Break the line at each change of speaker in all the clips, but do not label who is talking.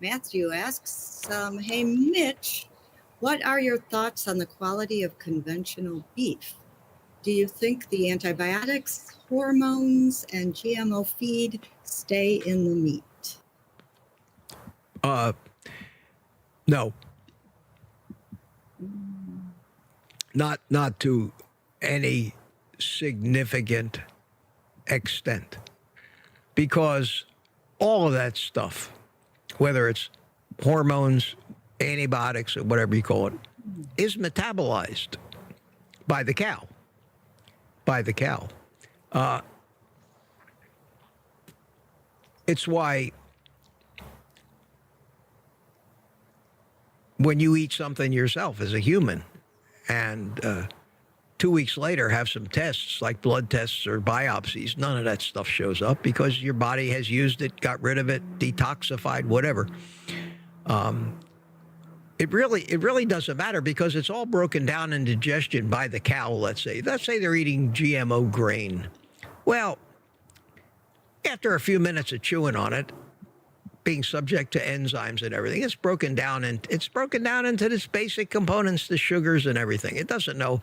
Matthew asks, hey, Mitch, what are your thoughts on the quality of conventional beef? Do you think the antibiotics, hormones, and GMO feed stay in the meat?
No. Not to any significant extent. Because all of that stuff, whether it's hormones, antibiotics, or whatever you call it, is metabolized by the cow. It's why when you eat something yourself as a human and 2 weeks later have some tests like blood tests or biopsies, none of that stuff shows up because your body has used it, got rid of it, detoxified, whatever. It really doesn't matter because it's all broken down in digestion by the cow, let's say. Let's say they're eating GMO grain. Well, after a few minutes of chewing on it, being subject to enzymes and everything, it's broken down into its basic components, the sugars and everything. It doesn't know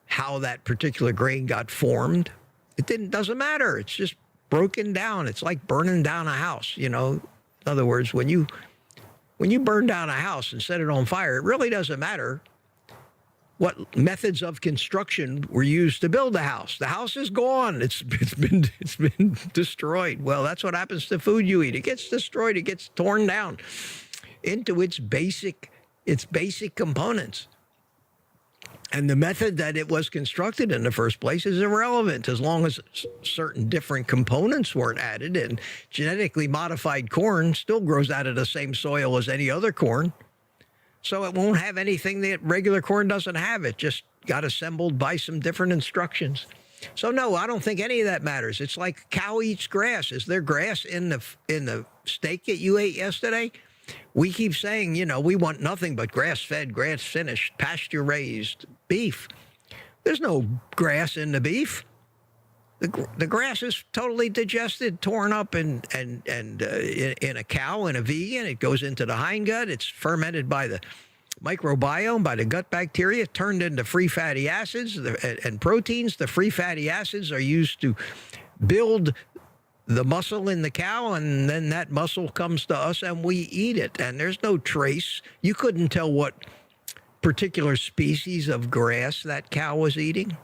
how that particular grain got formed. Doesn't matter. It's just broken down. It's like burning down a house, you know. In other words, when you burn down a house and set it on fire, it really doesn't matter what methods of construction were used to build the house. The house is gone. It's been destroyed. Well, that's what happens to food you eat. It gets destroyed. It gets torn down into its basic components. And the method that it was constructed in the first place is irrelevant as long as certain different components weren't added. And genetically modified corn still grows out of the same soil as any other corn. So it won't have anything that regular corn doesn't have. It just got assembled by some different instructions. So no, I don't think any of that matters. It's like a cow eats grass. Is there grass in the steak that you ate yesterday? We keep saying, you know, we want nothing but grass-fed, grass-finished, pasture-raised beef. There's no grass in the beef. The grass is totally digested, torn up, in a cow and a vegan. It goes into the hindgut. It's fermented by the microbiome, by the gut bacteria, turned into free fatty acids and proteins. The free fatty acids are used to build the muscle in the cow, and then that muscle comes to us and we eat it. And there's no trace. You couldn't tell what particular species of grass that cow was eating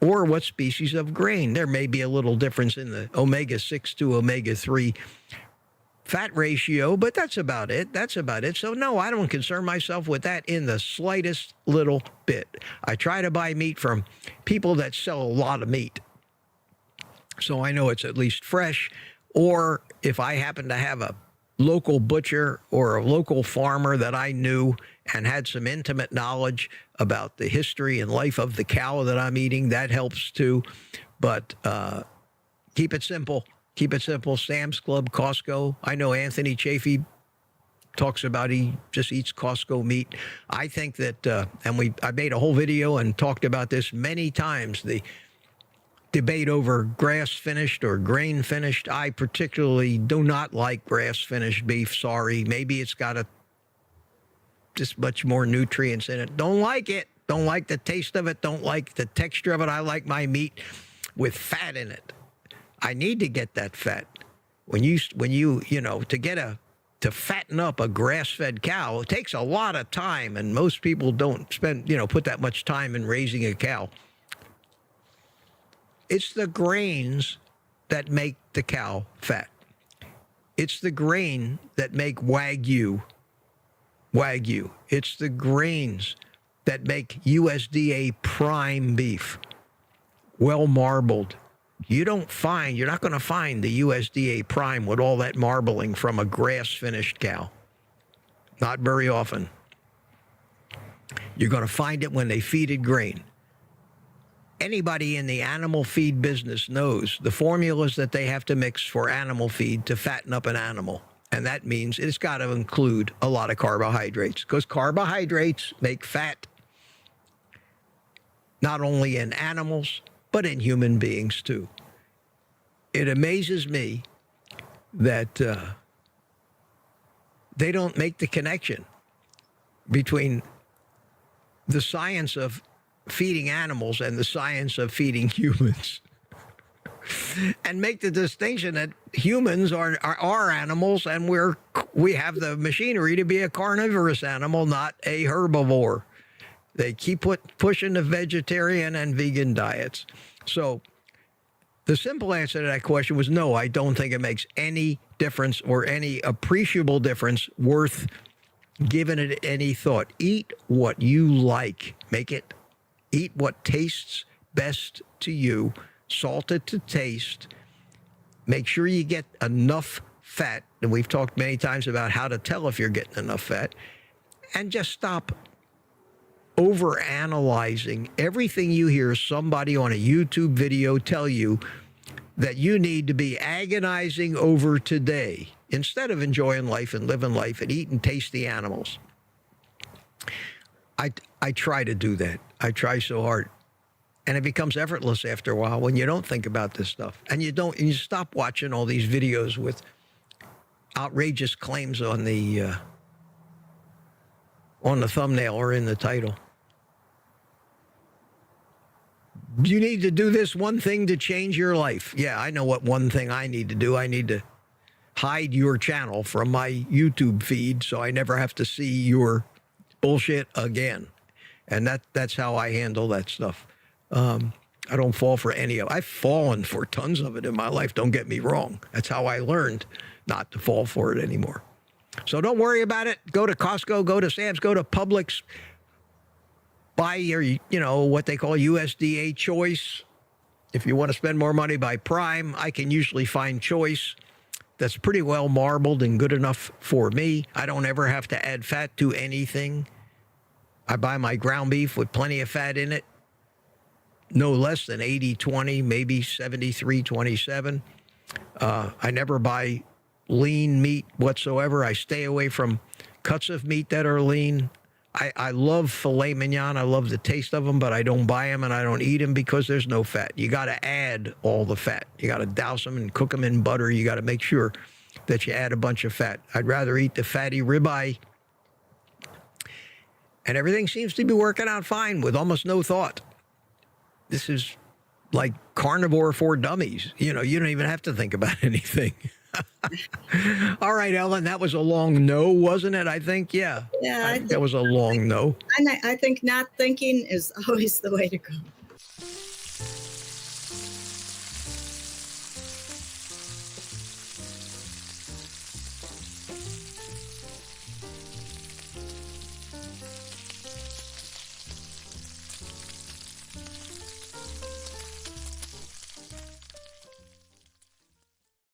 or what species of grain. There may be a little difference in the omega-6 to omega-3 fat ratio, but that's about it. So no, I don't concern myself with that in the slightest little bit. I try to buy meat from people that sell a lot of meat, so I know it's at least fresh. Or if I happen to have a local butcher or a local farmer that I knew and had some intimate knowledge about the history and life of the cow that I'm eating, that helps too. But keep it simple. Keep it simple. Sam's Club, Costco. I know Anthony Chafee talks about he just eats Costco meat. I think that, I made a whole video and talked about this many times, the debate over grass-finished or grain-finished. I particularly do not like grass-finished beef. Sorry. Maybe it's got just much more nutrients in it. Don't like it. Don't like the taste of it. Don't like the texture of it. I like my meat with fat in it. I need to get that fat. When you to fatten up a grass-fed cow, it takes a lot of time, and most people don't put that much time in raising a cow. It's the grains that make the cow fat. It's the grain that make Wagyu. It's the grains that make USDA prime beef, well marbled. You're not going to find the USDA prime with all that marbling from a grass-finished cow. Not very often. You're going to find it when they feed it grain. Anybody in the animal feed business knows the formulas that they have to mix for animal feed to fatten up an animal. And that means it's got to include a lot of carbohydrates, because carbohydrates make fat not only in animals, but in human beings too. It amazes me that they don't make the connection between the science of feeding animals and the science of feeding humans. And make the distinction that humans are animals, and we have the machinery to be a carnivorous animal, not a herbivore. They keep pushing the vegetarian and vegan diets. So the simple answer to that question was no, I don't think it makes any difference or any appreciable difference worth giving it any thought. Eat what you like. Eat what tastes best to you. Salt it to taste. Make sure you get enough fat. And we've talked many times about how to tell if you're getting enough fat. And just stop overanalyzing everything you hear somebody on a YouTube video tell you that you need to be agonizing over today instead of enjoying life and living life and eating tasty animals. I try to do that. I try so hard. And it becomes effortless after a while when you don't think about this stuff. And you stop watching all these videos with outrageous claims on the thumbnail or in the title. You need to do this one thing to change your life. Yeah, I know what one thing I need to do. I need to hide your channel from my YouTube feed so I never have to see your bullshit again. And that's how I handle that stuff. I don't fall for any of it. I've fallen for tons of it in my life. Don't get me wrong. That's how I learned not to fall for it anymore. So don't worry about it. Go to Costco, go to Sam's, go to Publix. Buy your, what they call USDA choice. If you want to spend more money, buy Prime. I can usually find choice that's pretty well marbled and good enough for me. I don't ever have to add fat to anything. I buy my ground beef with plenty of fat in it. No less than 80-20, maybe 73-27. I never buy lean meat whatsoever. I stay away from cuts of meat that are lean. I love filet mignon. I love the taste of them, but I don't buy them and I don't eat them because there's no fat. You got to add all the fat. You got to douse them and cook them in butter. You got to make sure that you add a bunch of fat. I'd rather eat the fatty ribeye. And everything seems to be working out fine with almost no thought. This is like carnivore for dummies. You don't even have to think about anything. All right, Ellen, that was a long no, wasn't it? I think, yeah.
Yeah.
That was a long no.
And I think not thinking is always the way to go.